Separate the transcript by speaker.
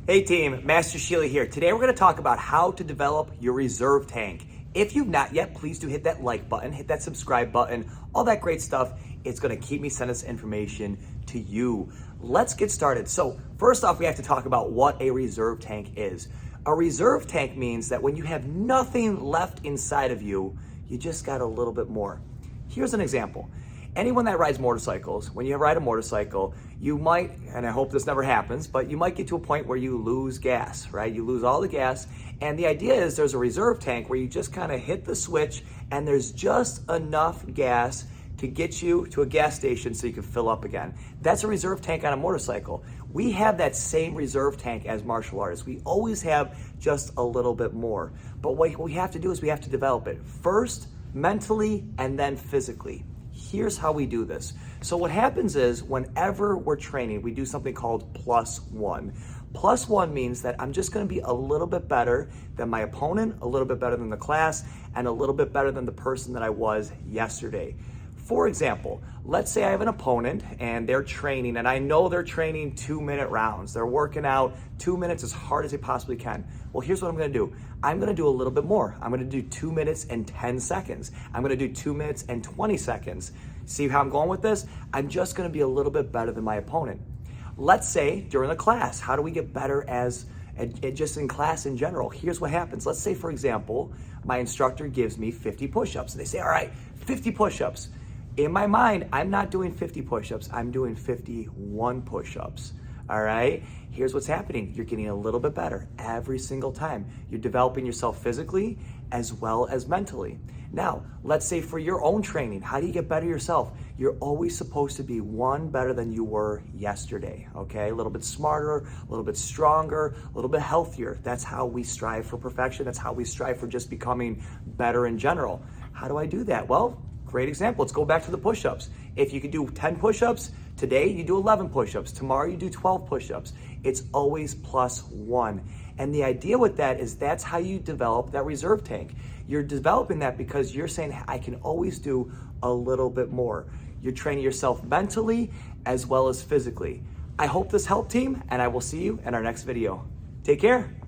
Speaker 1: Hey team, Master Schiele here. Today we're going to talk about how to develop your reserve tank. If you've not yet, please do hit that like button, hit that subscribe button, all that great stuff. It's going to keep me sending this information to you. Let's get started. So first off, we have to talk about what a reserve tank is. A reserve tank means that when you have nothing left inside of you, you just got a little bit more. Here's an example. Anyone that rides motorcycles, when you ride a motorcycle, you might, and I hope this never happens, but you might get to a point where you lose gas, right? You lose all the gas. And the idea is there's a reserve tank where you just kind of hit the switch and there's just enough gas to get you to a gas station so you can fill up again. That's a reserve tank on a motorcycle. We have that same reserve tank as martial artists. We always have just a little bit more. But what we have to do is we have to develop it first, mentally, and then physically. Here's how we do this. So what happens is whenever we're training, we do something called +1. +1 means that I'm just going to be a little bit better than my opponent, a little bit better than the class, and a little bit better than the person that I was yesterday. For example, let's say I have an opponent and they're training, and I know they're training 2-minute rounds. They're working out 2 minutes as hard as they possibly can. Well, here's what I'm gonna do. I'm gonna do a little bit more. I'm gonna do 2 minutes and 10 seconds. I'm gonna do 2 minutes and 20 seconds. See how I'm going with this? I'm just gonna be a little bit better than my opponent. Let's say during a class, how do we get better just in class in general? Here's what happens. Let's say, for example, my instructor gives me 50 push-ups. They say, all right, 50 push-ups. In my mind, I'm not doing 50 push-ups, I'm doing 51 push-ups, all right? Here's what's happening. You're getting a little bit better every single time. You're developing yourself physically as well as mentally. Now, let's say for your own training, how do you get better yourself? You're always supposed to be one better than you were yesterday, okay? A little bit smarter, a little bit stronger, a little bit healthier. That's how we strive for perfection. That's how we strive for just becoming better in general. How do I do that? Well, great example. Let's go back to the push-ups. If you could do 10 push-ups, today you do 11 push-ups. Tomorrow you do 12 push-ups. It's always +1. And the idea with that is that's how you develop that reserve tank. You're developing that because you're saying, I can always do a little bit more. You're training yourself mentally as well as physically. I hope this helped, team, and I will see you in our next video. Take care.